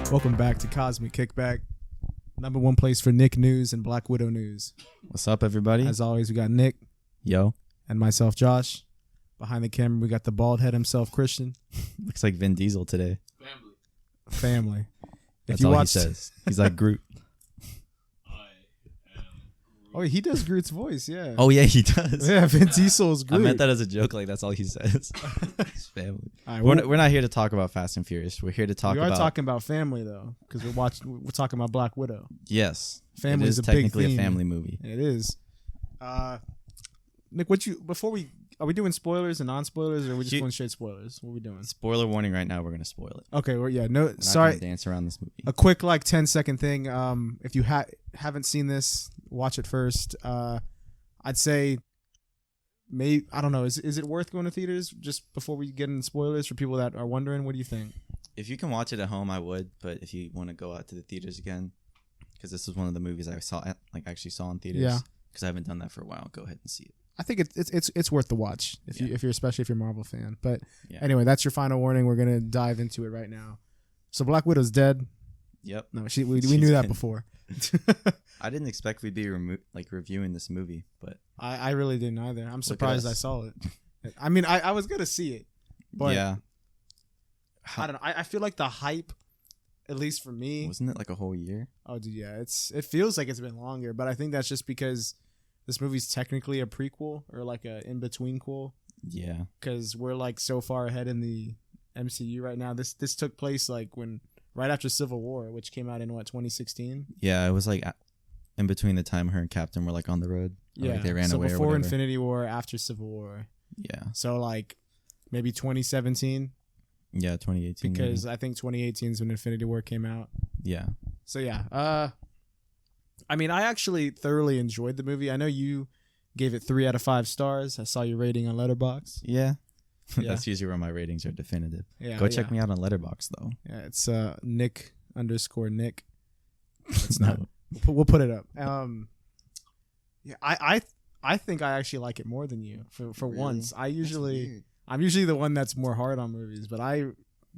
Welcome back to Cosmic Kickback, number one place for Nick news and Black Widow news. What's up, everybody? As always, we got Nick. Yo. And myself, Josh. Behind the camera, we got the bald head himself, Christian. Looks like Vin Diesel today. Family. That's all he says. He's like Groot. Oh, he does Groot's voice, yeah. Oh, yeah, he does. Yeah, Vin Diesel is Groot. I meant that as a joke, like that's all he says. His family. Right, we're not here to talk about Fast and Furious. We're here to talk about... We are talking about family, though, because we're talking about Black Widow. Yes. Family is a technically big theme. a family movie. It is. Nick, are we doing spoilers and non-spoilers, or are we just going straight spoilers? What are we doing? Spoiler warning right now, we're going to spoil it. Okay, well, yeah, no, We're not sorry. gonna dance around this movie. A quick, 10-second thing. If you haven't seen this, watch it first. I'd say, I don't know, is it worth going to theaters just before we get into spoilers for people that are wondering? What do you think? If you can watch it at home, I would, but if you want to go out to the theaters again, because this was one of the movies I actually saw in theaters. Yeah. Because I haven't done that for a while. Go ahead and see it. I think it's worth the watch if you're especially if you're a Marvel fan. But yeah. Anyway, that's your final warning. We're gonna dive into it right now. So Black Widow's dead. Yep. No, we knew that before. I didn't expect we'd be reviewing this movie, but I really didn't either. I'm surprised I saw it. I mean, I was gonna see it, but yeah. I don't know. I feel like the hype, at least for me, wasn't it like a whole year? Oh, dude, yeah. It feels like it's been longer, but I think that's just because this movie's technically a prequel or like a in-between-quel. Yeah. Because we're like so far ahead in the MCU right now. This took place right after Civil War, which came out in 2016? Yeah, it was like in between the time her and Captain were like on the road. Yeah. Like they ran away before or whatever. Infinity War, after Civil War. Yeah. So maybe 2017. Yeah, 2018. Because maybe. I think 2018 is when Infinity War came out. Yeah. So yeah. I mean, I actually thoroughly enjoyed the movie. I know you gave it 3 out of 5 stars. I saw your rating on Letterboxd. Yeah. That's usually where my ratings are definitive. Yeah, Go check me out on Letterboxd though. Yeah, it's Nick_Nick. It's not. We'll put it up. Yeah, I think I actually like it more than you for really? Once. I'm usually the one that's more hard on movies, but I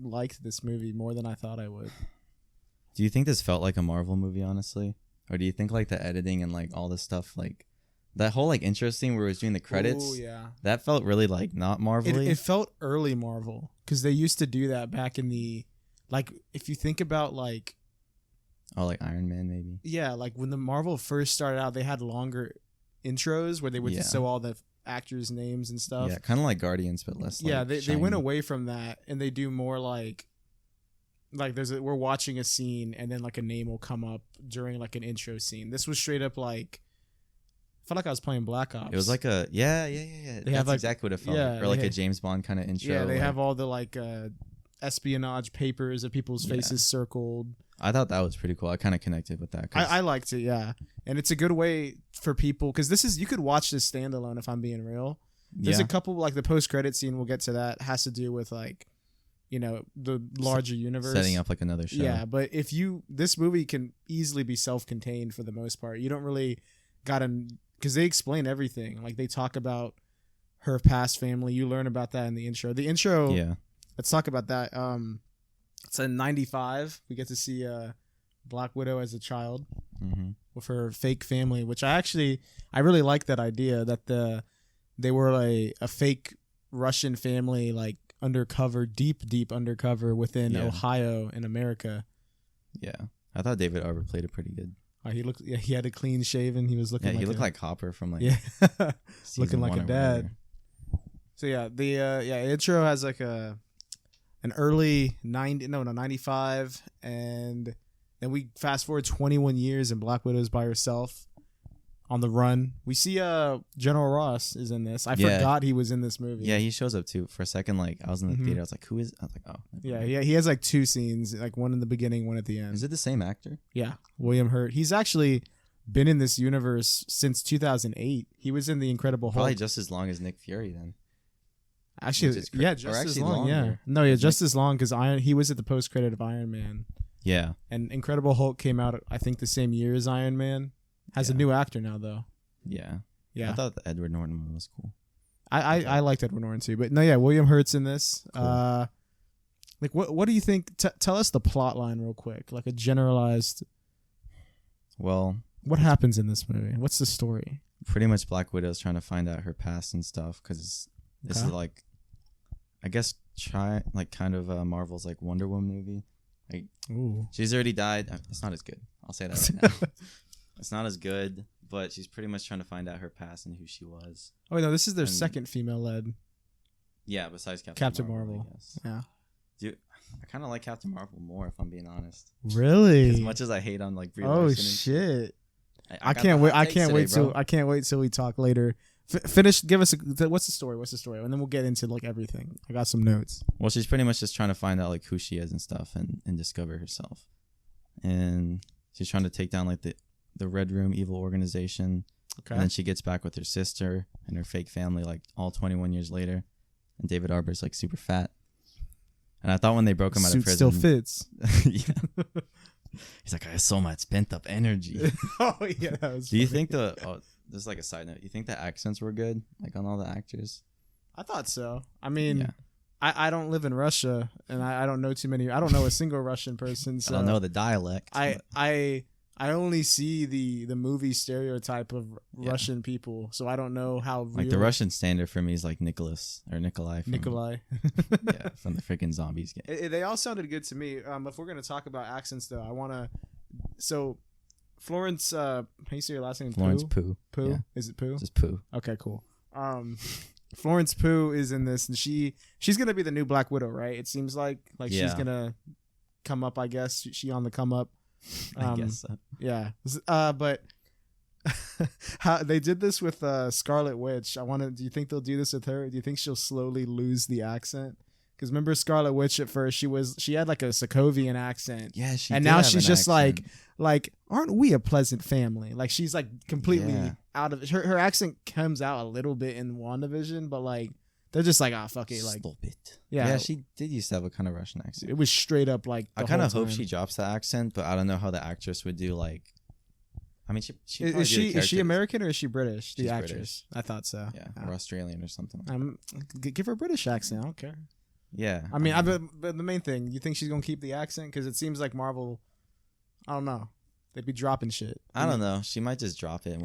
liked this movie more than I thought I would. Do you think this felt like a Marvel movie, honestly? Or do you think like the editing and like all this stuff, like that whole like intro scene where it was doing the credits? Oh, yeah. That felt really like not Marvel-y. It felt early Marvel because they used to do that back in the, if you think about like Iron Man maybe. Yeah, like when the Marvel first started out, they had longer intros where they would just show all the actors' names and stuff. Yeah, kind of like Guardians, but less. Yeah, they went away from that and they do more like we're watching a scene and then like a name will come up during like an intro scene. This was straight up like, I felt like I was playing Black Ops. It was like a yeah. That's exactly what it felt like. Or like a James Bond kind of intro. Yeah, they have all the espionage papers of people's faces circled. I thought that was pretty cool. I kind of connected with that. I liked it, yeah. And it's a good way for people, because you could watch this standalone if I'm being real. There's a couple, like the post-credit scene, we'll get to that, has to do with the larger universe. Setting up like another show. Yeah, but this movie can easily be self-contained for the most part. You don't really because they explain everything. Like they talk about her past family. You learn about that in the intro. The intro, yeah. Let's talk about that. It's in 95. We get to see Black Widow as a child with her fake family, which I really like that idea that they were a fake Russian family, like undercover, deep undercover within Ohio in America. Yeah, I thought David Arbor played it pretty good. He had a clean shaven. He was looking. Yeah, he looked like Hopper from looking like a dad. So yeah, the intro has like an early 95, and then we fast forward 21 years and Black Widow's by herself on the run. We see General Ross is in this. I forgot he was in this movie. Yeah, he shows up too. For a second, like I was in the theater, I was like, who is? I was like, oh. Yeah, he has like 2 scenes, like one in the beginning, one at the end. Is it the same actor? Yeah, William Hurt. He's actually been in this universe since 2008. He was in The Incredible Hulk. Probably just as long as Nick Fury then. Actually, just as long. Yeah, no, yeah, just as long because he was at the post credit of Iron Man. Yeah, and Incredible Hulk came out I think the same year as Iron Man. Has a new actor now though. Yeah. I thought the Edward Norton one was cool. I liked Edward Norton too, but no, yeah, William Hurt's in this. Cool. Like, what do you think? Tell us the plot line real quick, like a generalized. Well, what happens in this movie? What's the story? Pretty much Black Widow's trying to find out her past and stuff because this is like, I guess, kind of Marvel's like Wonder Woman movie. Like, ooh. She's already died. It's not as good. I'll say that right now. It's not as good, but she's pretty much trying to find out her past and who she was. Oh, no, this is their second female-led. Yeah, besides Captain Marvel. Yeah. Dude, I kind of like Captain Marvel more, if I'm being honest. Really? As much as I hate on like Brie Larson. Oh shit! I can't wait. I can't wait till we talk later. Finish. Give us what's the story? And then we'll get into like everything. I got some notes. Well, she's pretty much just trying to find out like who she is and stuff, and discover herself. And she's trying to take down like the Red Room evil organization. Okay. And then she gets back with her sister and her fake family like all 21 years later. And David Arbor's like super fat. And I thought when they broke him out of prison, still fits. Yeah. He's like, I have so much pent up energy. Oh yeah, that was. Do you think this is like a side note? You think the accents were good, like on all the actors? I thought so. I mean, yeah. I don't live in Russia, and I don't know too many. I don't know a single Russian person. So I don't know the dialect. I only see the movie stereotype of Russian people, so I don't know how real. Like the Russian standard for me is like Nikolai. Yeah, from the freaking Zombies game. They all sounded good to me. If we're gonna talk about accents, though, I wanna. So, Florence, how you say your last name? Florence Pugh. Pugh? Yeah. Is it Pugh? Just Pugh. Okay, cool. Florence Pugh is in this, and she's gonna be the new Black Widow, right? It seems like she's gonna come up. I guess she on the come up. I guess so. Yeah. But how they did this with Scarlet Witch. Do you think they'll do this with her? Do you think she'll slowly lose the accent? Because remember Scarlet Witch at first she had like a Sokovian accent. Yeah, and now she's just accent. like aren't we a pleasant family? Like she's like completely out of her accent comes out a little bit in WandaVision, but like they're just like, fuck it. Like, stop it. Yeah, she did used to have a kind of Russian accent. It was straight up like, I kind of hope she drops the accent, but I don't know how the actress would do. Like, I mean, is she American or is she British? She's the actress. British. I thought so. Yeah, or Australian or something. Give her a British accent. I don't care. Yeah. I mean, but the main thing, you think she's gonna keep the accent? Because it seems like Marvel, I don't know. They'd be dropping shit. I don't know. She might just drop it and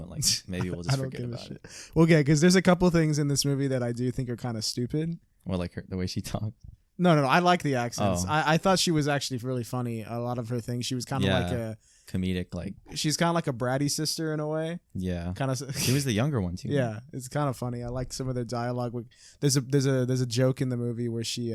maybe we'll just forget about it. Well, yeah, because there's a couple things in this movie that I do think are kind of stupid. Or like the way she talked. No. I like the accents. Oh. I thought she was actually really funny. A lot of her things. She was kind of like a comedic, like she's kind of like a bratty sister in a way. Yeah. Kind of. She was the younger one too. Yeah, it's kind of funny. I like some of their dialogue. There's a joke in the movie where she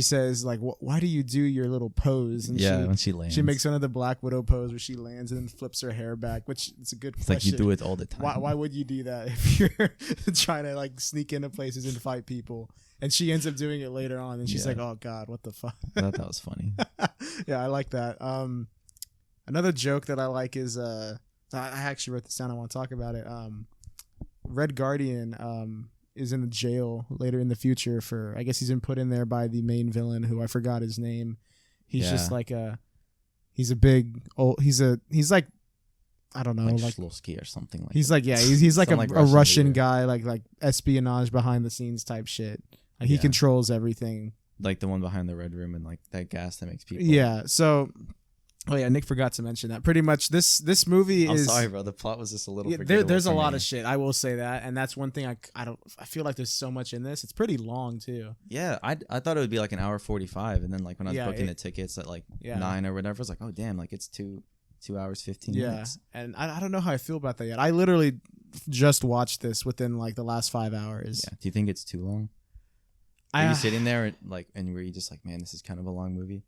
says like, "Why do you do your little pose?" And when she lands, she makes one of the Black Widow pose where she lands and then flips her hair back, which it's a good question. Like you do it all the time. Why would you do that if you're trying to like sneak into places and fight people? And she ends up doing it later on, and she's like, "Oh God, what the fuck?" I thought that was funny. Yeah, I like that. Another joke that I like is I actually wrote this down. I want to talk about it. Red Guardian is in the jail later in the future for, I guess he's been put in there by the main villain who I forgot his name. He's just like he's like, I don't know, like Shlovsky or something like he's that. like, he's like a Russian guy, like espionage behind the scenes type shit. Like he controls everything. Like the one behind the Red Room and like that gas that makes people. Yeah. So, Nick forgot to mention that. Pretty much this movie I'm is. sorry, bro. The plot was just a little. There's a lot of shit. I will say that, and that's one thing I feel like there's so much in this. It's pretty long too. Yeah, I thought it would be like an hour 45, and then like when I was booking the tickets at like 9 or whatever, I was like, oh damn, like it's 2 hours 15 minutes. And I don't know how I feel about that yet. I literally just watched this within like the last 5 hours. Yeah. Do you think it's too long? Are you sitting there and were you just like, man, this is kind of a long movie?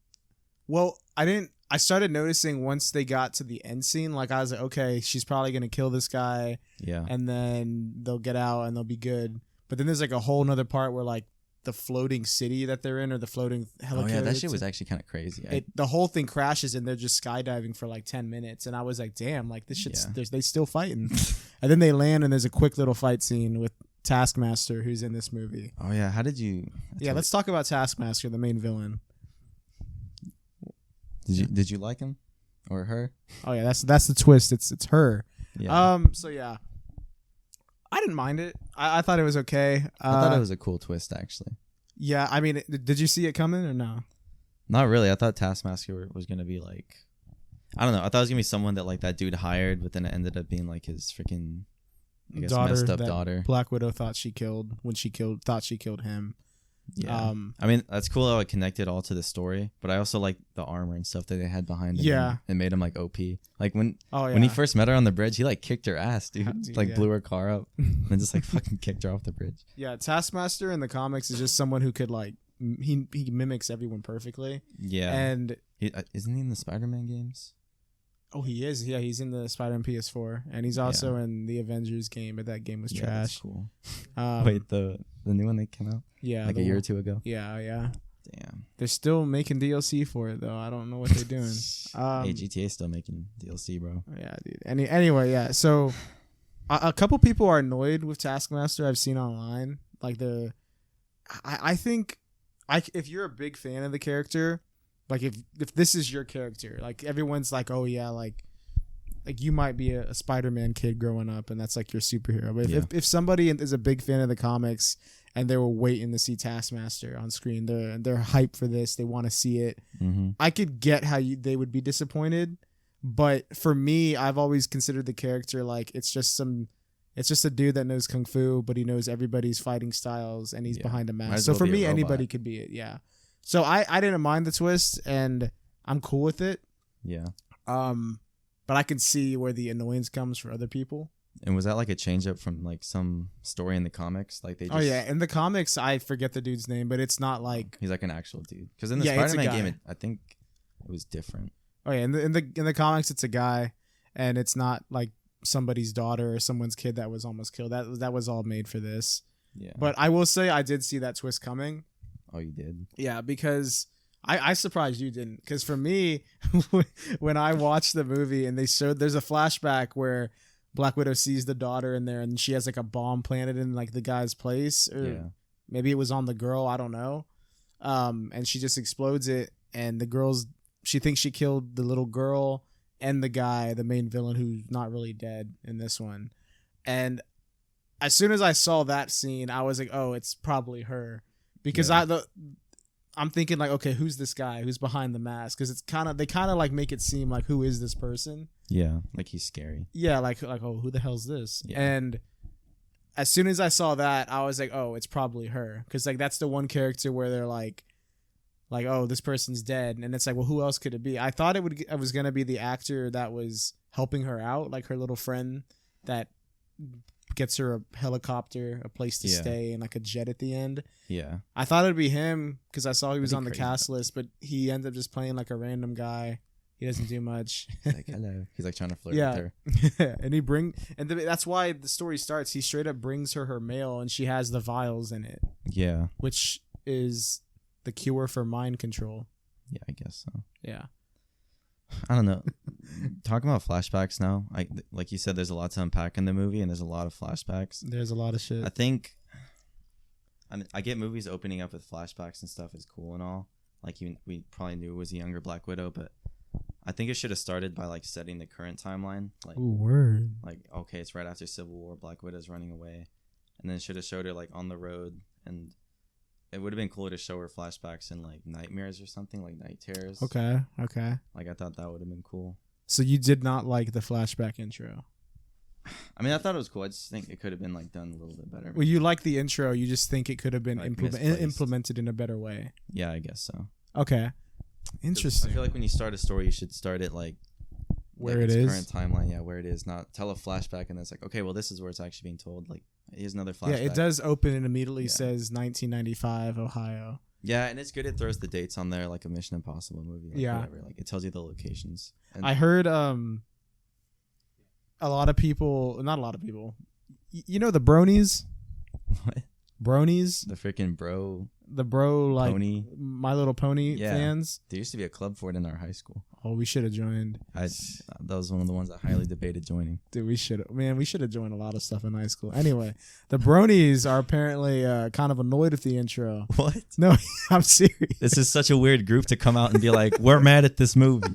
Well, I started noticing once they got to the end scene, like I was like, okay, she's probably going to kill this guy. Yeah. And then they'll get out and they'll be good. But then there's like a whole nother part where like the floating city that they're in or the floating helicopter. Oh yeah, that shit was actually kind of crazy. The whole thing crashes and they're just skydiving for like 10 minutes. And I was like, damn, like this shit's, they still fighting. And then they land and there's a quick little fight scene with Taskmaster who's in this movie. Oh yeah, how did you? Let's talk about Taskmaster, the main villain. Did you like him or her? Oh yeah, that's the twist. It's her. Yeah. So yeah, I didn't mind it. I thought it was okay. I thought it was a cool twist actually. Yeah, I mean, did you see it coming or no? Not really. I thought Taskmaster was gonna be like, I don't know. I thought it was gonna be someone that like that dude hired, but then it ended up being like his freaking, I guess, messed up daughter. Black Widow thought she killed thought she killed him. Yeah. I mean, that's cool how it connected all to the story, but I also like the armor and stuff that they had behind him. Yeah. And made him like OP. Like when he first met her on the bridge, he like kicked her ass, dude. Like blew her car up and then just like fucking kicked her off the bridge. Yeah, Taskmaster in the comics is just someone who could like he mimics everyone perfectly. Yeah. And isn't he in the Spider-Man games? Oh, he is. Yeah, he's in the Spider-Man PS4, and he's also in the Avengers game, but that game was trash. That's cool. Wait, the new one that came out? Yeah, like a year or two ago. Yeah. Damn. They're still making DLC for it though. I don't know what they're doing. Hey, GTA's still making DLC, bro. Yeah, dude. Anyway, yeah. So a couple people are annoyed with Taskmaster. I've seen online. Like I think if you're a big fan of the character. Like if this is your character, like everyone's like, oh yeah, like you might be a Spider-Man kid growing up, and that's like your superhero. But if somebody is a big fan of the comics and they were waiting to see Taskmaster on screen, they're hyped for this, they want to see it. Mm-hmm. I could get how they would be disappointed, but for me, I've always considered the character like it's just a dude that knows kung fu, but he knows everybody's fighting styles, and he's behind a mask. So for me, anybody could be it. Yeah. So I didn't mind the twist, and I'm cool with it. Yeah. But I can see where the annoyance comes for other people. And was that like a change up from like some story in the comics? Like they just... Oh yeah, in the comics I forget the dude's name, but it's not like he's like an actual dude. Because in the Spider-Man game, I think it was different. Oh yeah, in the comics it's a guy, and it's not like somebody's daughter or someone's kid that was almost killed. That was all made for this. Yeah. But I will say I did see that twist coming. Oh, you did? Yeah, because I surprised you didn't. Because for me, when I watched the movie and they showed, there's a flashback where Black Widow sees the daughter in there and she has like a bomb planted in like the guy's place. Or maybe it was on the girl. I don't know. And she just explodes it. And she thinks she killed the little girl and the guy, the main villain, who's not really dead in this one. And as soon as I saw that scene, I was like, oh, it's probably her. Because I'm thinking like, okay, who's this guy? Who's behind the mask? Because they kind of like make it seem like, who is this person? Yeah, like he's scary. Yeah, like oh, who the hell's this? Yeah. And as soon as I saw that, I was like, oh, it's probably her. Because like that's the one character where they're like, oh, this person's dead, and it's like, well, who else could it be? I thought it was gonna be the actor that was helping her out, like her little friend that gets her a helicopter, a place to stay, and like a jet at the end. Yeah. I thought it'd be him because I saw he was on the cast list, but he ended up just playing like a random guy. He doesn't do much. He's like, hello. He's like trying to flirt with her. And that's why the story starts. He straight up brings her mail, and she has the vials in it. Yeah. Which is the cure for mind control. Yeah, I guess so. Yeah. I don't know. Talking about flashbacks now, like you said, there's a lot to unpack in the movie, and there's a lot of flashbacks. There's a lot of shit. I get movies opening up with flashbacks and stuff is cool and all. Like we probably knew it was a younger Black Widow, but I think it should have started by like setting the current timeline. Like, ooh, word. Like, okay, it's right after Civil War. Black Widow's running away, and then should have showed her like on the road, and it would have been cooler to show her flashbacks in like nightmares or something, like night terrors. Okay. Like I thought that would have been cool. So you did not like the flashback intro? I mean, I thought it was cool. I just think it could have been like done a little bit better. Well, you like the intro. You just think it could have been like implemented in a better way. Yeah, I guess so. Okay. Interesting. I feel like when you start a story, you should start it like where it is. Current timeline, yeah, where it is. Not tell a flashback and then it's like, okay, well, this is where it's actually being told. Like, here's another flashback. Yeah, it does open and immediately says 1995, Ohio. Yeah, and it's good. It throws the dates on there like a Mission Impossible movie. Like whatever. Like it tells you the locations. And I heard a lot of people, not a lot of people. You know the bronies? What? Bronies? The freaking bro. The bro like Pony. My Little Pony fans. There used to be a club for it in our high school. Oh, we should have joined. That was one of the ones I highly debated joining. Dude, we should have joined a lot of stuff in high school. Anyway, the bronies are apparently kind of annoyed with the intro. What? No, I'm serious. This is such a weird group to come out and be like, we're mad at this movie.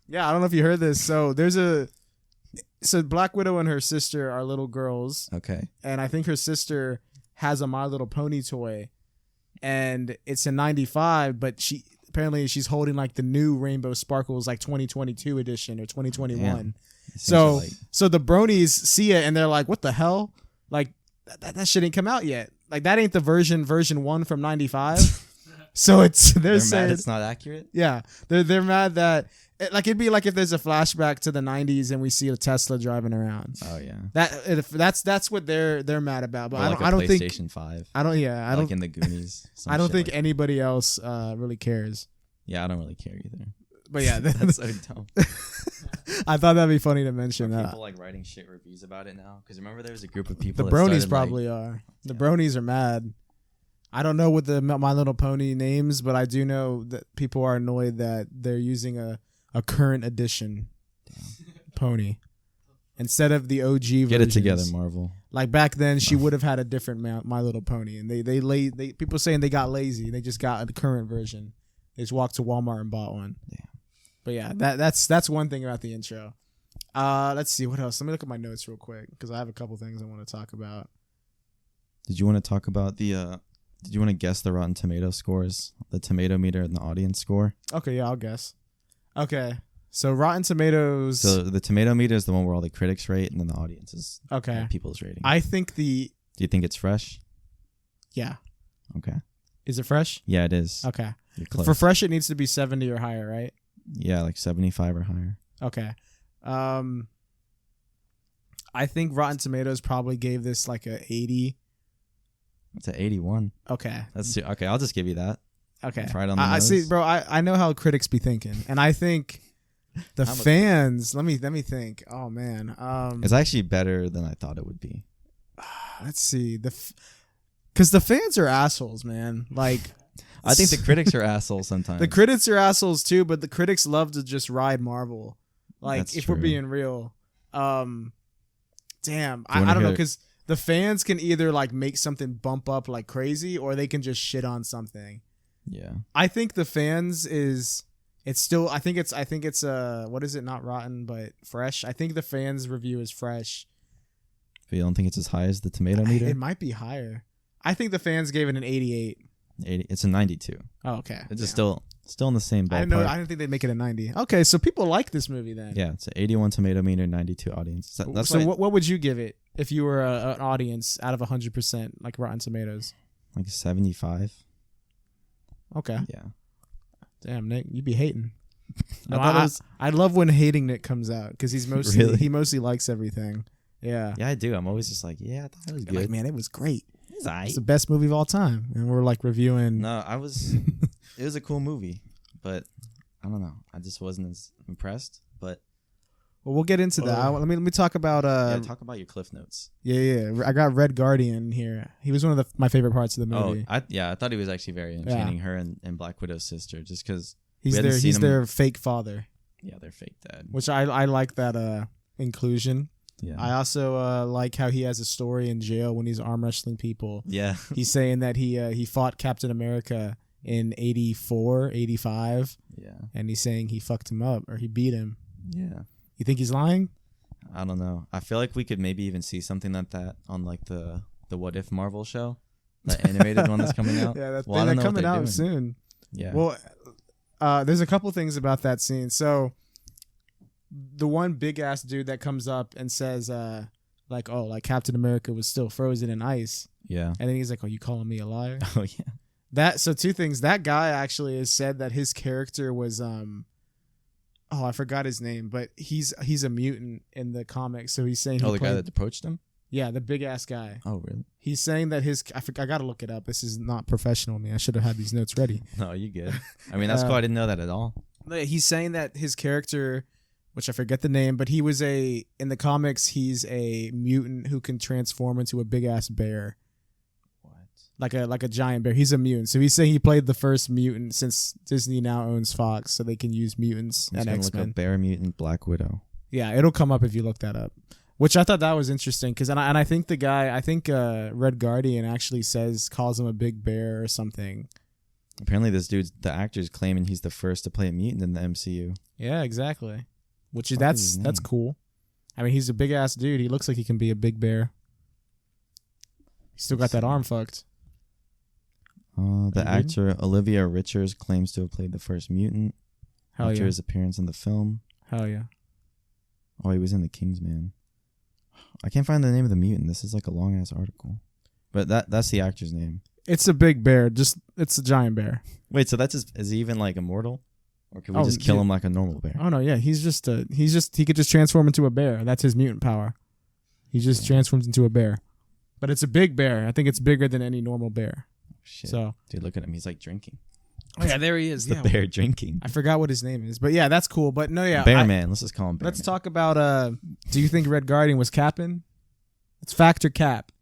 Yeah, I don't know if you heard this. So Black Widow and her sister are little girls. Okay. And I think her sister has a My Little Pony toy, and it's in 95, but she's holding like the new Rainbow Sparkles like 2022 edition or 2021. So the bronies see it and they're like, what the hell? Like that shit ain't come out yet. Like that ain't the version 1 from 95. So they're saying mad it's not accurate. Yeah, they're mad that like it'd be like if there's a flashback to the 90s and we see a Tesla driving around. Oh yeah, that's what they're mad about. But I don't think PlayStation 5. I don't like in the Goonies. I don't think anybody else really cares. Yeah, I don't really care either. But yeah, that's so dumb. I thought that'd be funny to mention that. People like writing shit reviews about it now because remember there was a group of people. The bronies probably are. The bronies are mad. I don't know what the My Little Pony names, but I do know that people are annoyed that they're using a current edition pony instead of the OG versions. Get it together, Marvel. Like back then, she would have had a different My Little Pony, and they people saying they got lazy. They just got a current version. They just walked to Walmart and bought one. Yeah. But yeah, that's one thing about the intro. Let's see what else. Let me look at my notes real quick because I have a couple things I want to talk about. Did you want to talk about the? Did you want to guess the Rotten Tomato scores, the tomato meter and the audience score? Okay, yeah, I'll guess. Okay, so Rotten Tomatoes. So the tomato meter is the one where all the critics rate, and then the audience is people's rating. I think Do you think it's fresh? Yeah. Okay. Is it fresh? Yeah, it is. Okay. For fresh, it needs to be 70 or higher, right? Yeah, like 75 or higher. Okay. I think Rotten Tomatoes probably gave this like a 80. It's an 81. Okay. Okay, I'll just give you that. Okay. It's right on the nose. I see, bro. I know how critics be thinking, and I think the fans. Let me think. Oh man. It's actually better than I thought it would be. Let's see because the fans are assholes, man. Like. I think the critics are assholes sometimes. The critics are assholes too, but the critics love to just ride Marvel. Like, That's if true. we're being real. Damn. I don't know, because the fans can either like make something bump up like crazy or they can just shit on something. Yeah. I think the fans I think it's what is it, not rotten, but fresh. I think the fans review is fresh. But you don't think it's as high as the tomato meter? It might be higher. I think the fans gave it an 88. 80, it's a 92. Oh, okay. It's just still in the same ballpark. I didn't think they'd make it a 90. Okay, so people like this movie then. Yeah, it's an 81 tomato meter, 92 audience. What would you give it if you were an audience out of 100%, like Rotten Tomatoes? Like 75. Okay. Yeah. Damn, Nick, you be hating. No, I love when hating Nick comes out because he mostly likes everything. Yeah. Yeah, I do. I'm always just like, yeah, I thought it was good. Like, man, it was great. It's the best movie of all time, and we're like reviewing. No, it was a cool movie, but I don't know. I just wasn't as impressed. But we'll get into that. Let me talk about. Talk about your cliff notes. Yeah. I got Red Guardian here. He was one of my favorite parts of the movie. I thought he was actually very entertaining. Her and Black Widow's sister, just because he's their fake father. Yeah, their fake dad. Which I like that inclusion. Yeah. I also like how he has a story in jail when he's arm wrestling people. Yeah. He's saying that he fought Captain America in 84, 85. Yeah. And he's saying he fucked him up or he beat him. Yeah. You think he's lying? I don't know. I feel like we could maybe even see something like that on like the What If Marvel show, the animated one that's coming out. Yeah, that's coming out soon. Yeah. Well, there's a couple things about that scene. So the one big ass dude that comes up and says like Captain America was still frozen in ice. Yeah. And then he's like, "Oh, you calling me a liar?" Oh yeah. So two things. That guy actually has said that his character was I forgot his name, but he's a mutant in the comics. So he's saying the guy that approached him? Yeah, the big ass guy. Oh, really? He's saying that I got to look it up. This is not professional of me. I should have had these notes ready. No, you good. I mean, that's cool. I didn't know that at all. He's saying that his character, which I forget the name, but in the comics, he's a mutant who can transform into a big ass bear. What? Like a giant bear. He's a mutant. So he's saying he played the first mutant since Disney now owns Fox, so they can use mutants and X-Men. Look up bear mutant Black Widow. Yeah, it'll come up if you look that up. Which I thought that was interesting because I think the guy, Red Guardian actually calls him a big bear or something. Apparently, the actor's claiming he's the first to play a mutant in the MCU. Yeah, exactly. Which is that's cool. I mean, he's a big ass dude. He looks like he can be a big bear. Still got that arm fucked. The actor Olivia Richards claims to have played the first mutant after his appearance in the film. Hell yeah. Oh, he was in The Kingsman. I can't find the name of the mutant. This is like a long ass article. But that's the actor's name. It's a big bear. It's a giant bear. Wait, so is he even like immortal? Or can we just kill him like a normal bear? Oh no, yeah. He could just transform into a bear. That's his mutant power. He just transforms into a bear. But it's a big bear. I think it's bigger than any normal bear. Shit. So, dude, look at him. He's like drinking. Oh yeah, there he is. The bear drinking. I forgot what his name is, but yeah, that's cool. But no, yeah, Bear Man. Let's just call him Bear Let's Man. talk about. Do you think Red Guardian was capping? It's fact or cap.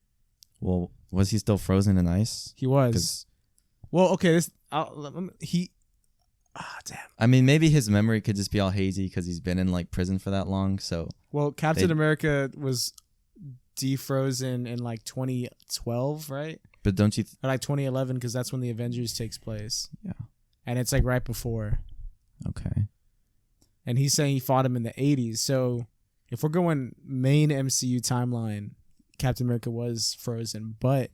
Well, was he still frozen in ice? He was. Well, okay. Damn. I mean, maybe his memory could just be all hazy because he's been in like prison for that long. So. Well, Captain America was defrozen in like 2012, right? But don't you... Or like 2011, because that's when the Avengers takes place. Yeah. And it's like right before. Okay. And he's saying he fought him in the 80s. So if we're going main MCU timeline, Captain America was frozen. But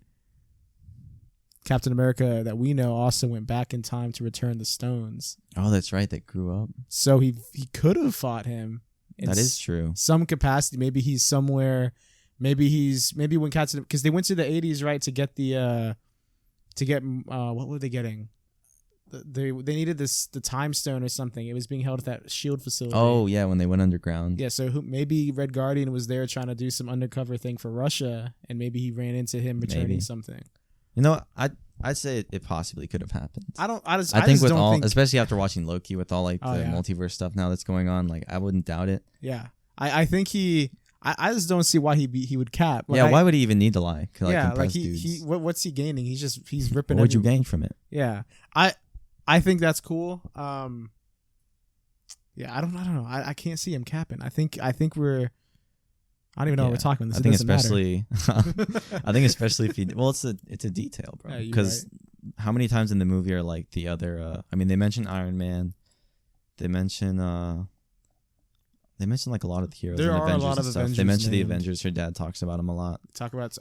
Captain America that we know also went back in time to return the stones. Oh, that's right. They grew up. So he could have fought him. That is true. Some capacity. Maybe he's somewhere... Maybe when Captain, because they went to the 80s, right, to get what were they getting? They needed the time stone or something. It was being held at that SHIELD facility. Oh yeah, when they went underground. Yeah, so maybe Red Guardian was there trying to do some undercover thing for Russia, and maybe he ran into him returning something. You know, I'd say it possibly could have happened. I think with all, especially after watching Loki with all like the multiverse stuff now that's going on, like I wouldn't doubt it. Yeah, I think I just don't see why he would cap. Like, why would he even need to lie? What's he gaining? He's ripping. What would you gain from it? Yeah, I think that's cool. Yeah, I don't know. I can't see him capping. I think we're. I don't even know what we're talking about. I think especially if you. Well, it's a detail, bro. Because how many times in the movie are like the other? I mean, they mention Iron Man. They mention like a lot of the heroes. There and are Avengers a lot of and stuff. Avengers. They mention the Avengers. Her dad talks about them a lot. That's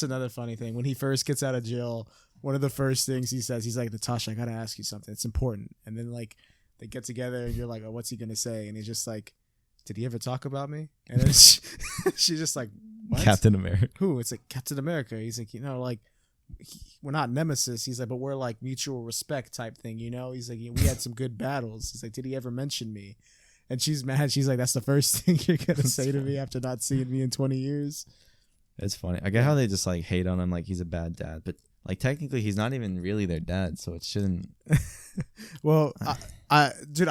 another funny thing. When he first gets out of jail, one of the first things he says, he's like, Natasha, I gotta ask you something. It's important. And then like they get together and you're like, oh, what's he gonna say? And he's just like, did he ever talk about me? And then she's just like, what? Captain America. Who? It's like Captain America. He's like, like we're not nemesis. He's like, but we're like mutual respect type thing, He's like, we had some good battles. He's like, did he ever mention me? And she's mad. She's like, that's the first thing you're going to say to me after not seeing me in 20 years. It's funny. I get how they just like hate on him like he's a bad dad. But like technically he's not even really their dad. So it shouldn't. Well, dude,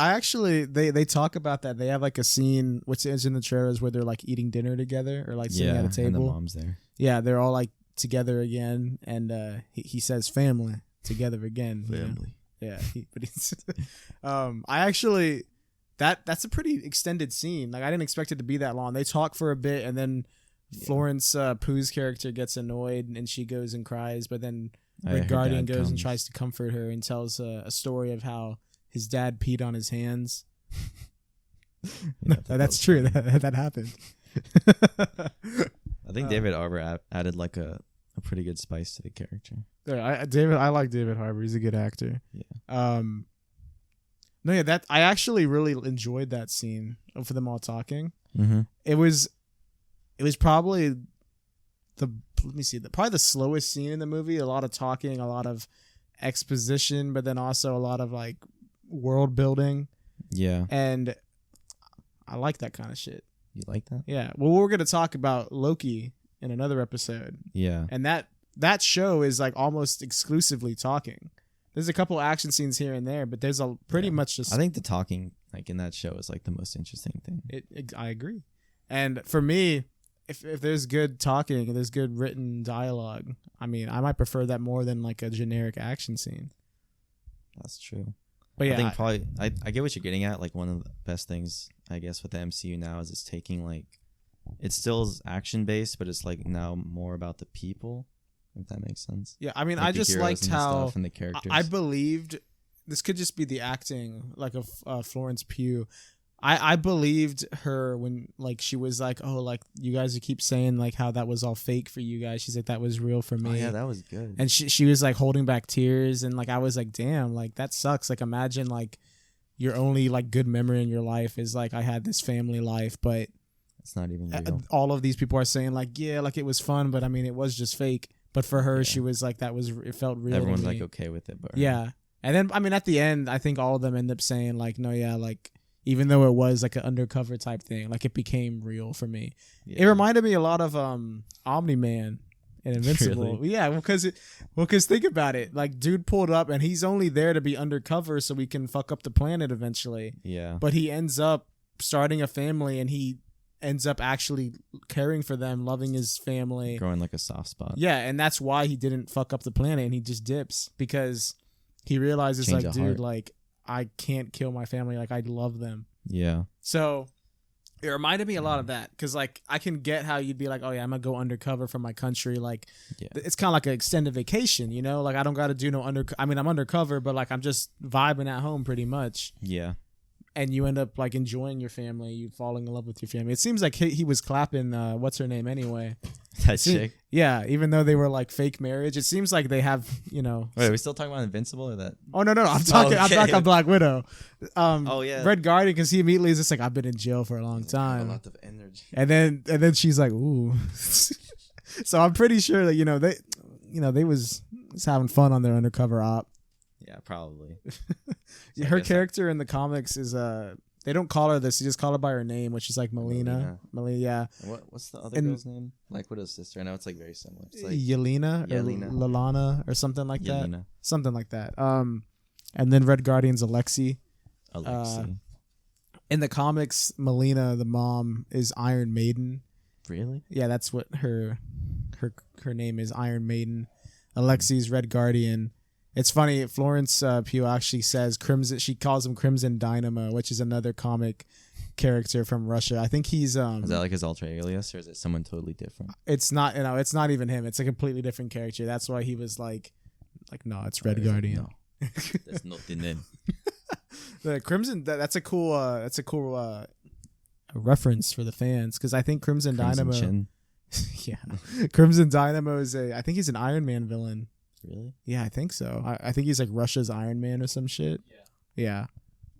they talk about that. They have like a scene, which is in the trailers, where they're like eating dinner together or like sitting at a table. And the mom's there. Yeah, they're all like together again. And he says family together again. Family. Yeah. I actually... That's a pretty extended scene. Like I didn't expect it to be that long. They talk for a bit, and then Florence Pugh's character gets annoyed, and she goes and cries. But then Red Guardian goes and tries to comfort her and tells a story of how his dad peed on his hands. That's true. That happened. I think David Harbour added like a pretty good spice to the character. I like David Harbour. He's a good actor. Yeah. No, yeah, I actually really enjoyed that scene for them all talking. Mm-hmm. It was probably probably the slowest scene in the movie. A lot of talking, a lot of exposition, but then also a lot of like world building. Yeah. And I like that kind of shit. You like that? Yeah. Well, we're going to talk about Loki in another episode. Yeah. And that show is like almost exclusively talking. There's a couple action scenes here and there, but there's a pretty much just... I think the talking like in that show is like the most interesting thing. I agree. And for me, if there's good talking and there's good written dialogue, I mean, I might prefer that more than like a generic action scene. That's true. But yeah, I think probably I get what you're getting at. Like one of the best things I guess with the MCU now is it's taking like it still is action based, but it's like now more about the people. If that makes sense. Yeah, I mean, like I just liked how and the characters. I believed this could just be the acting, like of Florence Pugh. I believed her when like she was like, oh, like you guys keep saying like how that was all fake for you guys. She's like, that was real for me. Oh yeah, that was good. And she was like holding back tears, and like I was like, damn, like that sucks. Like imagine like your only like good memory in your life is like I had this family life, but it's not even real. All of these people are saying like, yeah, like it was fun, but I mean it was just fake. But for her, she was like, it felt real. Everyone's like okay with it, but yeah. And then I mean at the end, I think all of them end up saying like, no, yeah, like. Even though it was like an undercover type thing, like it became real for me. Yeah. It reminded me a lot of Omni-Man and Invincible. Really? Yeah, because think about it. Like, dude pulled up and he's only there to be undercover so we can fuck up the planet eventually. Yeah. But he ends up starting a family and he ends up actually caring for them, loving his family. Growing like a soft spot. Yeah, and that's why he didn't fuck up the planet and he just dips because he realizes like, dude, like, I can't kill my family. Like, I love them. Yeah. So it reminded me a lot of that because, like, I can get how you'd be like, oh, yeah, I'm going to go undercover for my country. Like, it's kind of like an extended vacation, you know? Like, I don't got to do no I mean, I'm undercover, but, like, I'm just vibing at home pretty much. Yeah. And you end up, like, enjoying your family. You falling in love with your family. It seems like he was clapping, what's her name anyway? That chick? Yeah, even though they were, like, fake marriage. It seems like they have, you know. Wait, are we still talking about Invincible or that? Oh, no. I'm talking on Black Widow. Oh, yeah. Red Guardian, because he immediately is just like, I've been in jail for a long time. I have a lot of energy. And then she's like, ooh. So I'm pretty sure that, they was having fun on their undercover op. Yeah, probably. Her character in the comics is they don't call her this, they just call her by her name, which is like Melina. Yeah. What's the other girl's name? Black Widow's sister. I know it's like very similar. It's like Yelena or Yelena. Lalana or something like Yelena. that. Something like that. And then Red Guardian's Alexi. In the comics, Melina, the mom, is Iron Maiden. Really? Yeah, that's what her name is, Iron Maiden. Alexi's Red Guardian. It's funny, Florence Pugh actually says Crimson. She calls him Crimson Dynamo, which is another comic character from Russia. I think he's is that like his alter alias, or is it someone totally different? It's not. It's not even him. It's a completely different character. That's why he was like no, it's Red Guardian. No, there's nothing in. The Crimson. That's a cool reference for the fans because I think Crimson Dynamo. Chin. Yeah, Crimson Dynamo is I think he's an Iron Man villain. Really? Yeah, I think so. I think he's like Russia's Iron Man or some shit. Yeah.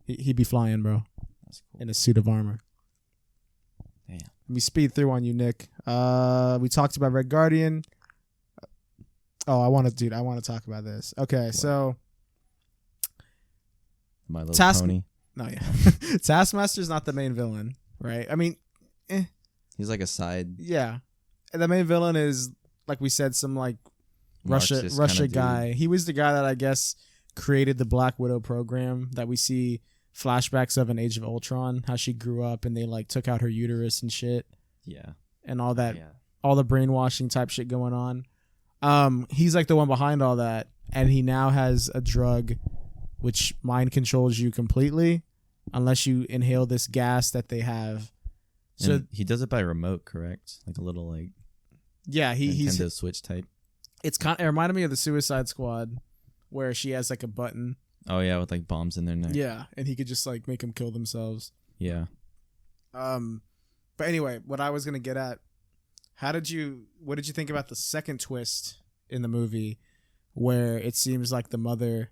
He'd be flying, bro. That's cool. In a suit of armor. Damn. Let me speed through on you, Nick. We talked about Red Guardian. Oh, I want to talk about this. Okay, what? So My Little Pony. No, yeah. Taskmaster's not the main villain, right? I mean, he's like a side. Yeah. And the main villain is, like we said, some like Russia guy. He was the guy that I guess created the Black Widow program that we see flashbacks of in Age of Ultron, how she grew up and they like took out her uterus and shit. Yeah. And all that, all the brainwashing type shit going on. He's like the one behind all that, and he now has a drug which mind controls you completely unless you inhale this gas that they have. So and he does it by remote, correct? Like a little like he's Nintendo Switch type. It reminded me of the Suicide Squad, where she has like a button. Oh yeah, with like bombs in their neck. Yeah, and he could just like make them kill themselves. Yeah. But anyway, what I was gonna get at, what did you think about the second twist in the movie, where it seems like the mother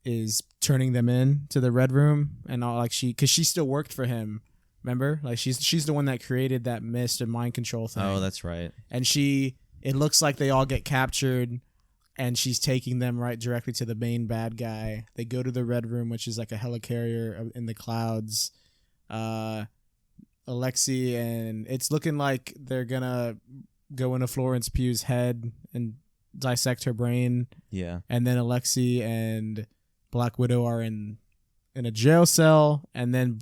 is turning them in to the Red Room and all, like because she still worked for him. Remember, like she's the one that created that mist and mind control thing. Oh, that's right. And it looks like they all get captured, and she's taking them right directly to the main bad guy. They go to the Red Room, which is like a helicarrier in the clouds. Alexi, and it's looking like they're gonna go into Florence Pugh's head and dissect her brain. Yeah. And then Alexi and Black Widow are in a jail cell, and then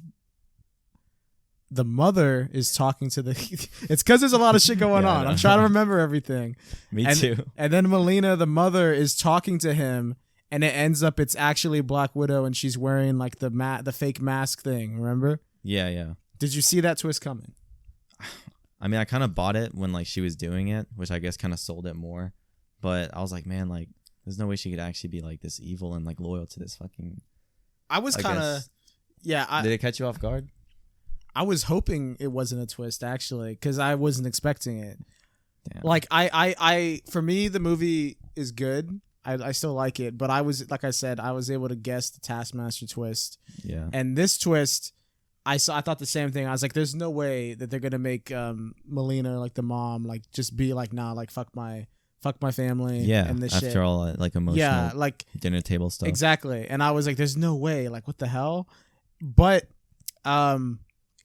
the mother is talking to it's because there's a lot of shit going on. I'm trying to remember everything. Me too. And then Melina, the mother, is talking to him, and it ends up it's actually Black Widow, and she's wearing like the fake mask thing. Remember? Yeah. Did you see that twist coming? I mean, I kind of bought it when like she was doing it, which I guess kind of sold it more. But I was like, man, like there's no way she could actually be like this evil and like loyal to this fucking. I was kind of. Yeah. Did it catch you off guard? I was hoping it wasn't a twist, actually, because I wasn't expecting it. Damn. Like, I for me, the movie is good. I still like it, but I was, like I said, I was able to guess the Taskmaster twist. Yeah. And this twist, I thought the same thing. I was like, there's no way that they're gonna make Melina, like the mom, like just be like, nah, like fuck my family. Yeah. And this After shit. all, like emotional. Yeah, like dinner table stuff. Exactly. And I was like, there's no way. Like, what the hell? But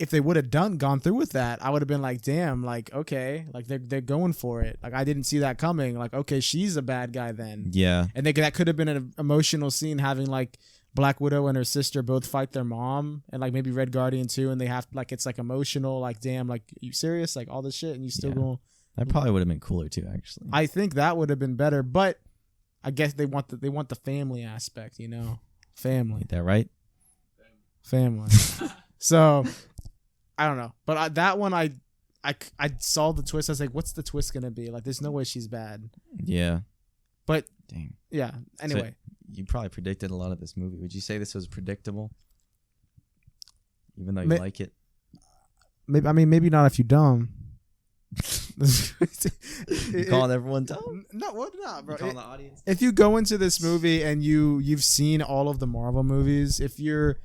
if they would have gone through with that, I would have been like, damn, like, okay, like they're going for it. Like, I didn't see that coming. Like, okay, she's a bad guy then. Yeah. And that could have been an emotional scene, having like Black Widow and her sister both fight their mom, and like maybe Red Guardian too, and they have like, it's like emotional, like, damn, like, you serious? Like all this shit, and you still going. That probably would have been cooler too, actually. I think that would have been better, but I guess they want the family aspect, you know, family. Is that right? Family. So I don't know, but that one I saw the twist. I was like, what's the twist gonna be? Like, there's no way she's bad. Yeah. But dang. Yeah. Anyway, so you probably predicted a lot of this movie. Would you say this was predictable? Even though you like it. Maybe not if you're dumb. You calling everyone dumb? No, what not, bro? You calling the audience? If you go into this movie and you've seen all of the Marvel movies, if you've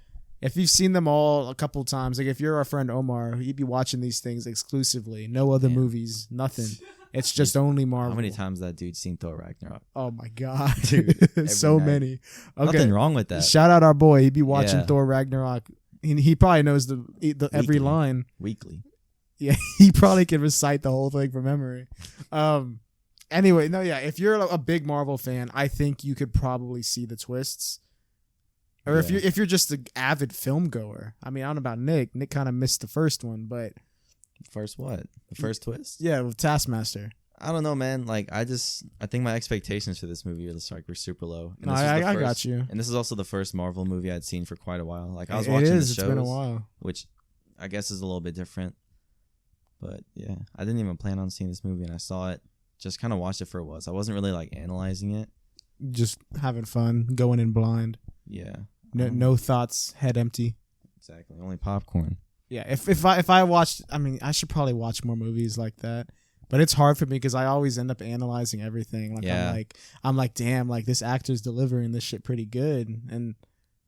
seen them all a couple times, like if you're our friend Omar, he'd be watching these things exclusively. No other movies, nothing. It's just only Marvel. How many times that dude's seen Thor Ragnarok? Oh my god, dude! So night. Many. Okay. Nothing wrong with that. Shout out our boy. He'd be watching Thor Ragnarok. He probably knows the every line weekly. Yeah, he probably can recite the whole thing from memory. Anyway, no, yeah. If you're a big Marvel fan, I think you could probably see the twists. Or if you're just an avid film goer, I mean, I don't know about Nick. Nick kind of missed the first one, but first what? The first twist? Yeah, with Taskmaster. I don't know, man. Like, I think my expectations for this movie were super low. And I got you. And this is also the first Marvel movie I'd seen for quite a while. Like, I was watching the shows. It's been a while. Which I guess is a little bit different. But yeah, I didn't even plan on seeing this movie, and I saw it. Just kind of watched it for what it was. I wasn't really like analyzing it. Just having fun, going in blind. Yeah. No thoughts, head empty. Exactly. Only popcorn. Yeah. If I watched, I mean, I should probably watch more movies like that. But it's hard for me because I always end up analyzing everything. Like I'm like, damn, like this actor's delivering this shit pretty good, and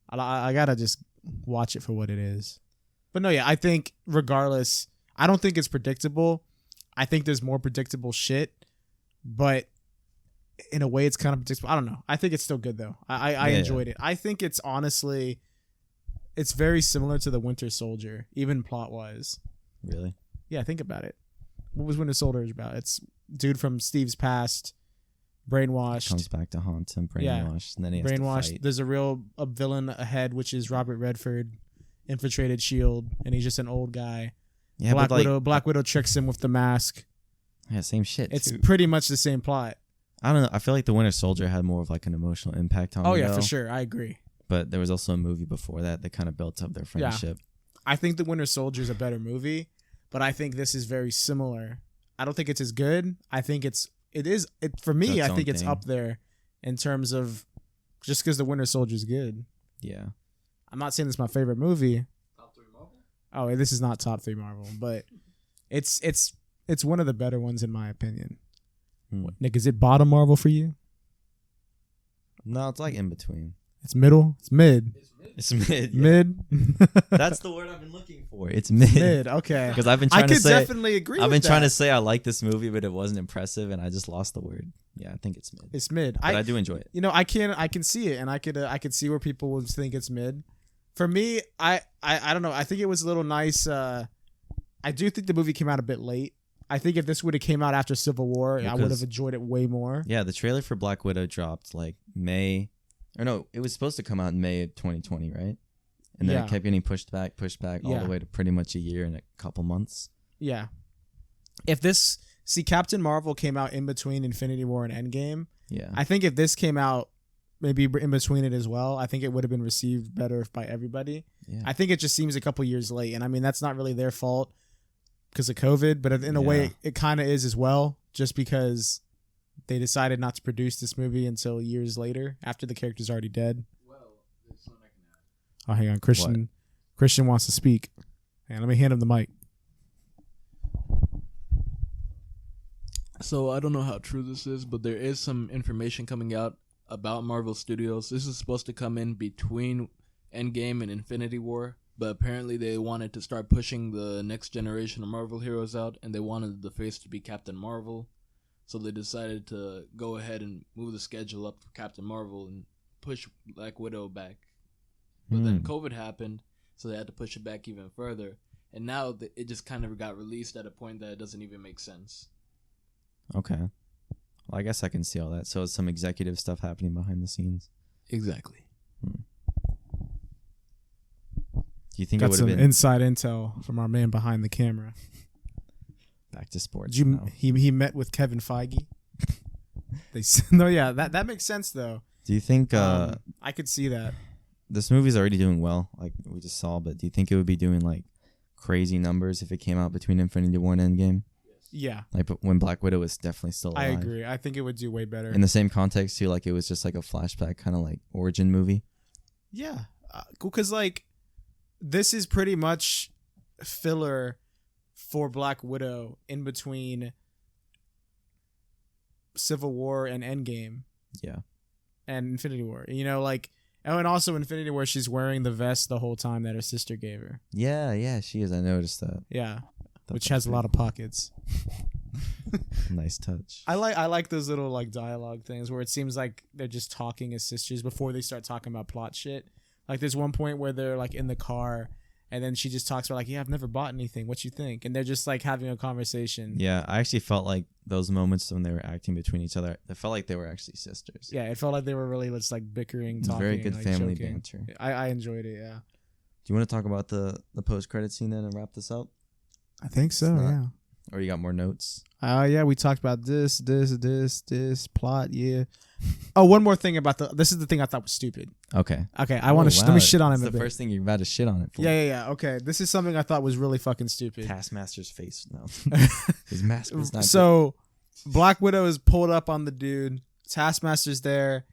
I gotta just watch it for what it is. But no, yeah, I think regardless, I don't think it's predictable. I think there's more predictable shit, but in a way, it's kind of predictable. I don't know. I think it's still good though. I enjoyed it. I think it's honestly, it's very similar to the Winter Soldier, even plot wise. Really? Yeah, think about it. What was Winter Soldier about? It's dude from Steve's past, brainwashed. Comes back to haunt him, brainwashed, and then he has brainwashed. to fight. There's a villain ahead, which is Robert Redford, infiltrated S.H.I.E.L.D., and he's just an old guy. Yeah, Black Widow tricks him with the mask. Yeah, same shit. It's pretty much the same plot. I don't know. I feel like the Winter Soldier had more of like an emotional impact on me. Oh yeah, for sure. I agree. But there was also a movie before that kind of built up their friendship. Yeah. I think the Winter Soldier is a better movie, but I think this is very similar. I don't think it's as good. I think it is for me. I think it's up there in terms of just because the Winter Soldier is good. Yeah. I'm not saying it's my favorite movie. Top 3 Marvel? Oh, this is not top 3 Marvel, but it's one of the better ones in my opinion. Nick, is it bottom Marvel for you? No, it's like in between. It's middle. It's mid. It's mid. Yeah. Mid. That's the word I've been looking for. It's mid. Mid. Okay. Because I've been trying to say. I could definitely agree. I've been trying to say I like this movie, but it wasn't impressive, and I just lost the word. Yeah, I think it's mid. It's mid. But I do enjoy it. You know, I can see it, and I could see where people would think it's mid. For me, I don't know. I think it was a little nice. I do think the movie came out a bit late. I think if this would have came out after Civil War, I would have enjoyed it way more. Yeah, the trailer for Black Widow dropped like May, or no, it was supposed to come out in May of 2020, right? And then it kept getting pushed back all the way to pretty much a year and a couple months. Yeah. Captain Marvel came out in between Infinity War and Endgame. Yeah. I think if this came out maybe in between it as well, I think it would have been received better by everybody. Yeah. I think it just seems a couple years late, and I mean that's not really their fault because of COVID, but in a way it kind of is as well, just because they decided not to produce this movie until years later after the character's already dead. Well, there's something I can add. Oh, hang on, Christian. Christian wants to speak. And let me hand him the mic. So I don't know how true this is, but there is some information coming out about Marvel Studios. This is supposed to come in between Endgame and Infinity War, but apparently they wanted to start pushing the next generation of Marvel heroes out, and they wanted the face to be Captain Marvel. So they decided to go ahead and move the schedule up for Captain Marvel and push Black Widow back. But then COVID happened, so they had to push it back even further. And now it just kind of got released at a point that it doesn't even make sense. Okay. Well, I guess I can see all that. So it's some executive stuff happening behind the scenes. Exactly. Do you think Got it would some have been inside intel from our man behind the camera? back to sports? He met with Kevin Feige. No, yeah, that makes sense though. Do you think I could see that this movie's already doing well, like we just saw, but do you think it would be doing like crazy numbers if it came out between Infinity War and Endgame? Yeah. Like when Black Widow was definitely still alive. I agree. I think it would do way better. In the same context too, like it was just like a flashback kind of like origin movie. Yeah. Because like this is pretty much filler for Black Widow in between Civil War and Endgame. Yeah. And Infinity War. You know, like, and also Infinity War, she's wearing the vest the whole time that her sister gave her. Yeah, she is. I noticed that. Yeah. Which has a lot of pockets. Nice touch. I like those little like dialogue things where it seems like they're just talking as sisters before they start talking about plot shit. Like there's one point where they're like in the car and then she just talks about like, yeah, I've never bought anything. What you think? And they're just like having a conversation. Yeah, I actually felt like those moments when they were acting between each other, it felt like they were actually sisters. Yeah, it felt like they were really just like bickering, talking. Very good like, family joking. banter. I enjoyed it, yeah. Do you want to talk about the post-credit scene then and wrap this up? I think so, yeah. Or you got more notes? Yeah, we talked about this plot, yeah. Oh, one more thing about this is the thing I thought was stupid. Okay. I want to let me shit on him a bit. The first thing you're about to shit on it for. Yeah. Okay, this is something I thought was really fucking stupid. Taskmaster's face. No, his mask was not. So, Black Widow is pulled up on the dude. Taskmaster's there.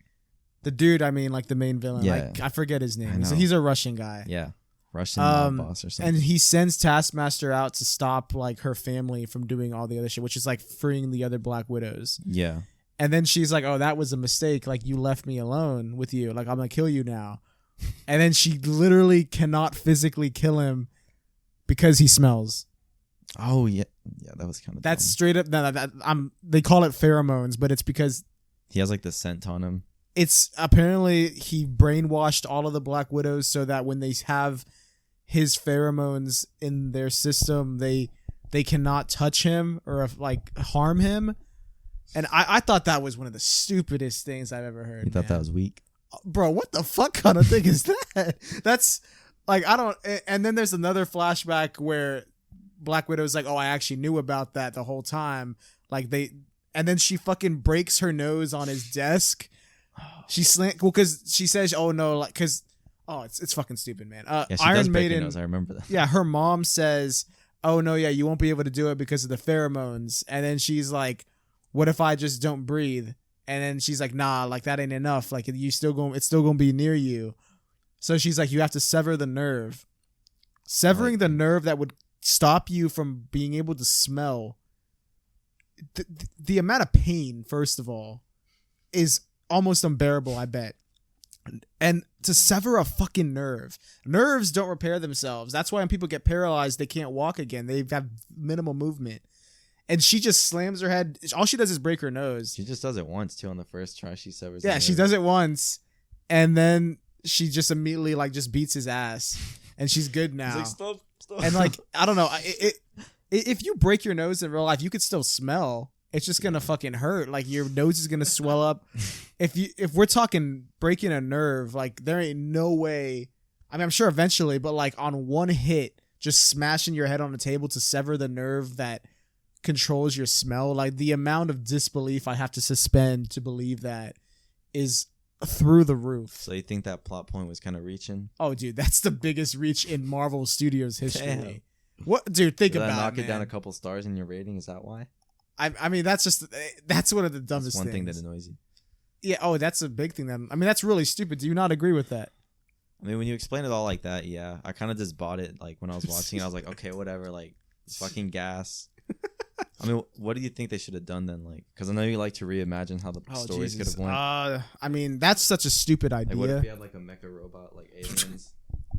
The dude, I mean, like the main villain. Yeah. I forget his name. He's a Russian guy. Yeah. Russian boss or something. And he sends Taskmaster out to stop like her family from doing all the other shit, which is like freeing the other Black Widows. Yeah. And then she's like, "Oh, that was a mistake. Like you left me alone with you. Like I'm gonna kill you now." And then she literally cannot physically kill him because he smells. Oh yeah, that was kind of. That's dumb. straight up. They call it pheromones, but it's because he has like the scent on him. It's apparently he brainwashed all of the Black Widows so that when they have his pheromones in their system, they cannot touch him or like harm him. And I thought that was one of the stupidest things I've ever heard. You thought that was weak? Bro, what the fuck kind of thing is that? That's like, I don't. And then there's another flashback where Black Widow's like, "Oh, I actually knew about that the whole time." Like and then she fucking breaks her nose on his desk. She because she says, "Oh no," like because it's fucking stupid, man. Yeah, she Iron does break Maiden. her nose. I remember that. Yeah, her mom says, "Oh no, yeah, you won't be able to do it because of the pheromones." And then she's like, "What if I just don't breathe?" And then she's like, "Nah, like that ain't enough. Like it's still gonna be near you." So she's like, "You have to sever the nerve. Severing the nerve that would stop you from being able to smell." The amount of pain, first of all, is almost unbearable, I bet. And to sever a fucking nerves don't repair themselves. That's why when people get paralyzed, they can't walk again. They have minimal movement. And she just slams her head. All she does is break her nose. She just does it once too on the first try. She severs. Yeah, she does it once, and then she just immediately like just beats his ass, and she's good now. He's like, stop. And like I don't know, if you break your nose in real life, you could still smell. It's just gonna fucking hurt. Like your nose is gonna swell up. If we're talking breaking a nerve, like there ain't no way. I mean, I'm sure eventually, but like on one hit, just smashing your head on the table to sever the nerve that controls your smell, like the amount of disbelief I have to suspend to believe that is through the roof. So you think that plot point was kind of reaching? Oh, dude, that's the biggest reach in Marvel Studios history. Damn. What, dude? Think Did about that knock it, it down a couple stars in your rating? Is that why? I mean, that's one of the dumbest That's one things. thing that annoys you. Yeah. Oh, that's a big thing. That's really stupid. Do you not agree with that? I mean, when you explain it all like that, yeah, I kind of just bought it. Like when I was watching, I was like, okay, whatever. Like it's fucking gas. I mean, what do you think they should have done then? Like, because I know you like to reimagine how the stories could have went. I mean, that's such a stupid idea. Like, what if we had like a mecha robot, like aliens,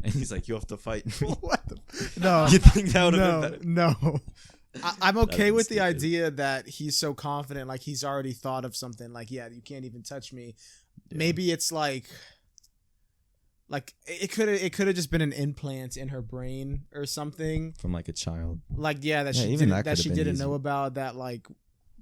and he's like, you have to fight me? What no. You think that would have been better? No. I'm okay with the idea that he's so confident, like he's already thought of something. Like, yeah, you can't even touch me. Yeah. Maybe it's like it could have just been an implant in her brain or something from like a child. Like she didn't know about, that like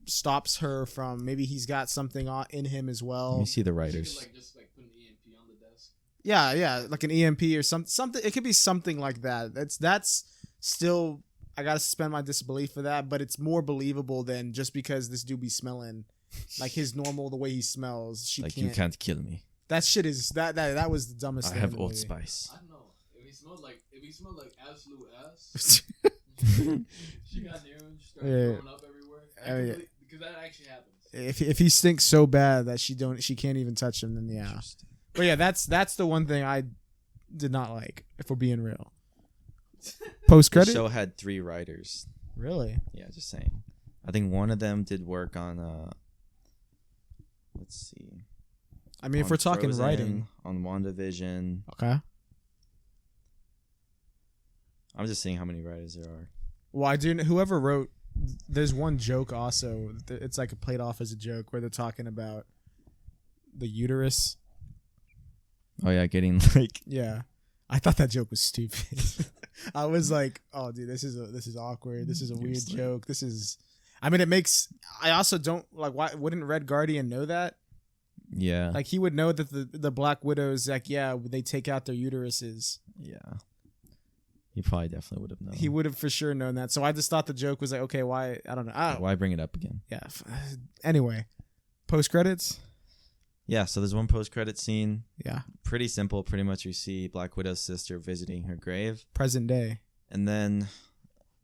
stops her from. Maybe he's got something in him as well. Let me see the writers. She could, like, just like put an EMP on the desk. Yeah, like an EMP or something. It could be something like that. That's still. I gotta suspend my disbelief for that, but it's more believable than just because this dude be smelling like his normal, the way he smells. You can't kill me. That shit is that was the dumbest thing. I have Old Spice. I don't know. If he smelled like absolute ass, she got there and started throwing up everywhere. Because that actually happens. If he stinks so bad that she can't even touch him, then yeah. But yeah, that's the one thing I did not like, if we're being real. Post credit. The show had 3 writers. Really? Yeah, just saying. I think one of them did work on let's see. I mean, if we're talking Frozen, writing, on WandaVision. Okay. I'm just seeing how many writers there are. Well, I do. Whoever wrote, there's one joke also. It's like played off as a joke where they're talking about the uterus. Oh yeah, getting like. Yeah, I thought that joke was stupid. I was like, "Oh, dude, this is awkward. This is a weird joke. This is." I mean, it makes. I also don't like. Why wouldn't Red Guardian know that? Yeah, like he would know that the Black Widows, like, yeah, they take out their uteruses. Yeah, he probably definitely would have known. He would have for sure known that. So I just thought the joke was like, okay, why? I don't know. Why bring it up again? Yeah. Anyway, post credits. Yeah, so there's one post-credit scene. Yeah. Pretty simple. Pretty much you see Black Widow's sister visiting her grave. Present day. And then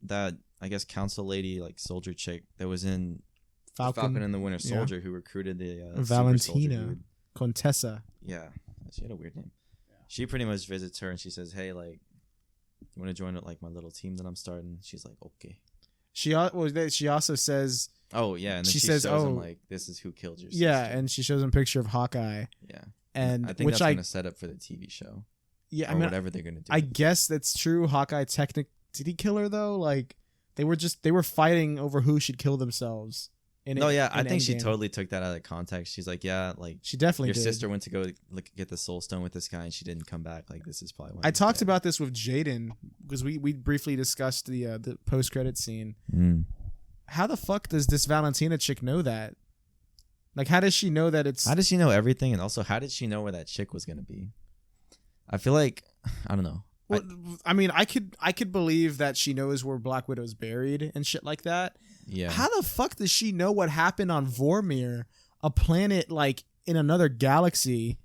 that, I guess, council lady, like soldier chick that was in Falcon and the Winter Soldier, who recruited the Valentina Contessa. Yeah. She had a weird name. Yeah. She pretty much visits her and she says, hey, like, you want to join like my little team that I'm starting? She's like, okay. She also says... Oh, yeah. And then she says, him, like, this is who killed your sister. Yeah, and she shows him a picture of Hawkeye. Yeah. And I think that's going to set up for the TV show. Yeah, or whatever they're going to do. I guess that's true. Hawkeye did he kill her, though? Like, they were fighting over who should kill themselves. I think she totally took that out of context. She's like, yeah, like, she definitely your did. sister went to go get the soul stone with this guy and she didn't come back. Like, this is probably why. I talked about this with Jaden because we briefly discussed the post-credit scene. How the fuck does this Valentina chick know that? Like, how does she know that it's... How does she know everything? And also, how did she know where that chick was going to be? I feel like... I don't know. Well, I mean, I could believe that she knows where Black Widow's buried and shit like that. Yeah. How the fuck does she know what happened on Vormir, a planet, like, in another galaxy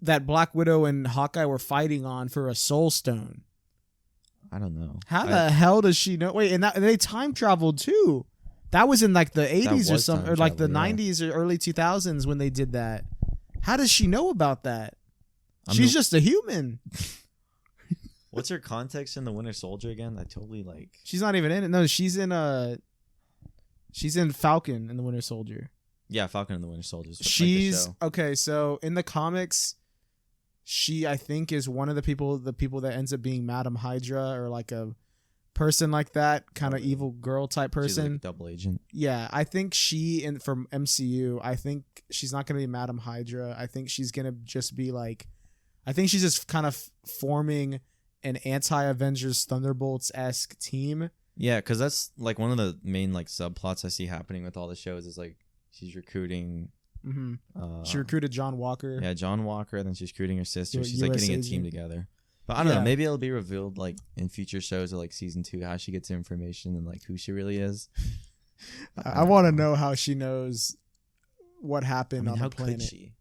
that Black Widow and Hawkeye were fighting on for a soul stone? I don't know. How the hell does she know? Wait, and they time traveled too. That was in like the 80s or something, or like the 90s or early 2000s when they did that. How does she know about that? She's just a human. What's her context in the Winter Soldier again? I totally like. She's not even in it. No, she's in Falcon and the Winter Soldier. Yeah, Falcon and the Winter Soldier. She's okay. So in the comics, she, I think, is one of the people that ends up being Madam Hydra or like a person like that, kind of evil girl type person. She's like double agent. Yeah, I think from MCU, I think she's not going to be Madam Hydra. I think she's going to just be like, I think she's just kind of forming an anti-Avengers Thunderbolts-esque team. Yeah, because that's like one of the main like subplots I see happening with all the shows is like she's recruiting... she recruited John Walker. Yeah, John Walker. Then she's recruiting her sister. She's like getting a team together. But I don't know. Maybe it'll be revealed like in future shows or like season 2 how she gets information and like who she really is. I want to know how she knows what happened on the planet. Could she?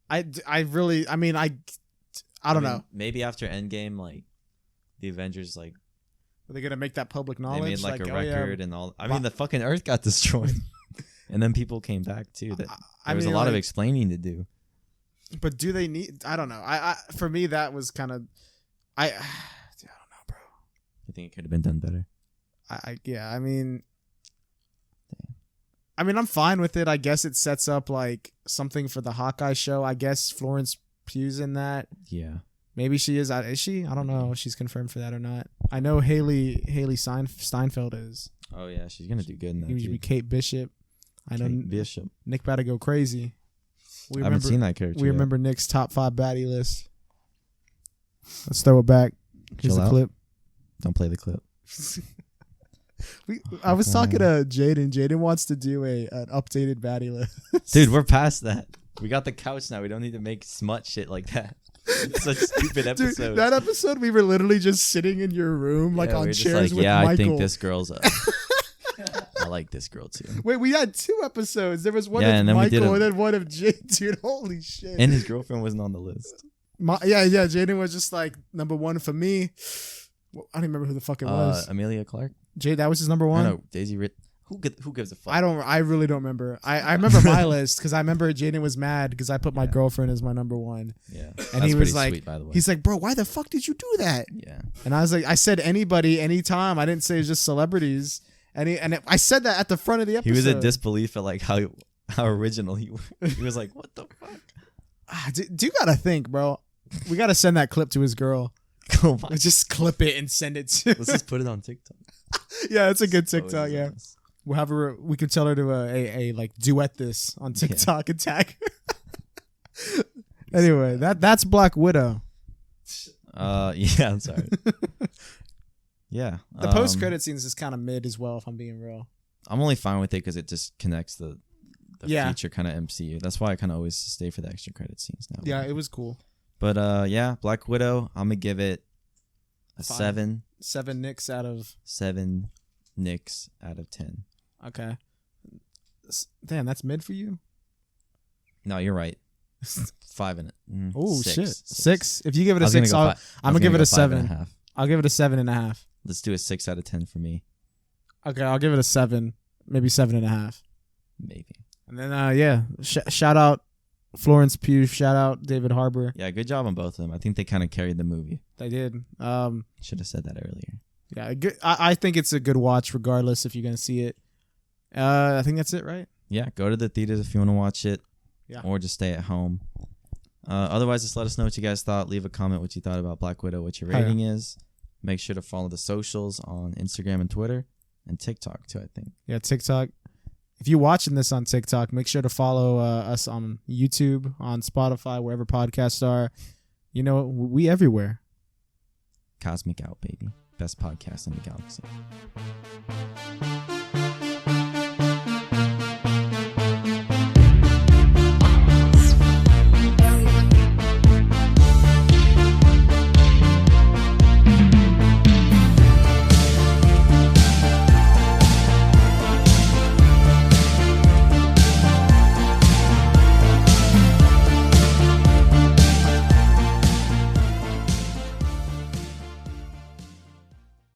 I don't know. Maybe after Endgame, like the Avengers, like are they gonna make that public knowledge? They made like a record and all. I mean, the fucking Earth got destroyed. And then people came back too. There was a lot of explaining to do. But do they need? I don't know. I for me that was kind of I don't know, bro. I think it could have been done better. Yeah. I mean, I'm fine with it. I guess it sets up like something for the Hawkeye show. I guess Florence Pugh's in that. Yeah. Maybe she is. Is she? I don't know if she's confirmed for that or not. I know Haley Steinfeld is. Oh yeah, she's gonna do good in that. He used to be Kate Bishop. I know Kate Bishop. Nick about to go crazy. I haven't seen that character. We remember Nick's top 5 baddie list. Let's throw it back. Here's the clip. Don't play the clip. I was talking to Jaden. Jaden wants to do an updated baddie list. Dude, we're past that. We got the couch now. We don't need to make smut shit like that. It's such stupid episodes. Dude, that episode, we were literally just sitting in your room, like on chairs with Michael. I think this girl's I like this girl too. Wait, we had 2 episodes. There was one of and Michael and then one of Jay. Dude, holy shit. And his girlfriend wasn't on the list. Yeah. Jaden was just like number 1 for me. Well, I don't remember who the fuck it was. Amelia Clark. Jay, that was his number 1. No, Daisy Rit. Who gives a fuck? I really don't remember. I remember my list because I remember Jaden was mad because I put my girlfriend as my number 1. Yeah, and he was like, sweet, by the way. He's like, bro, why the fuck did you do that? Yeah, and I was like, I said anybody, anytime. I didn't say it's just celebrities. And I said that at the front of the episode. He was in disbelief at like how original he was. He was like, what the fuck? Do you gotta think, bro? We gotta send that clip to his girl. Oh my. Just clip it and send it to. Let's just put it on TikTok. Yeah, it's a good TikTok. Yeah. We'll have her. We can tell her to a like duet this on TikTok and tag her. Anyway, that's Black Widow. Yeah, I'm sorry. Yeah, the post credit scenes is kind of mid as well. If I'm being real, I'm only fine with it because it just connects the feature kind of MCU. That's why I kind of always stay for the extra credit scenes now. Yeah, it was cool. But yeah, Black Widow. I'm gonna give it a 7. 7 nicks out of 7 nicks out of 10. Okay. Damn, that's mid for you? No, you're right. 5 in it. Oh shit. 6. If you give it a 6, I'm gonna give it a 7. I'll give it a 7.5. Let's do a 6 out of 10 for me. Okay, I'll give it a 7, maybe 7.5. Maybe. And then shout out Florence Pugh. Shout out David Harbour. Yeah, good job on both of them. I think they kind of carried the movie. They did. Should have said that earlier. Yeah, I think it's a good watch regardless if you're gonna see it. I think that's it, right? Yeah, go to the theaters if you want to watch it. Yeah. Or just stay at home. Otherwise, just let us know what you guys thought. Leave a comment what you thought about Black Widow, what your rating is. Make sure to follow the socials on Instagram and Twitter and TikTok too, I think. Yeah, TikTok. If you're watching this on TikTok, make sure to follow us on YouTube, on Spotify, wherever podcasts are. You know, we everywhere. Cosmic Out, baby. Best podcast in the galaxy.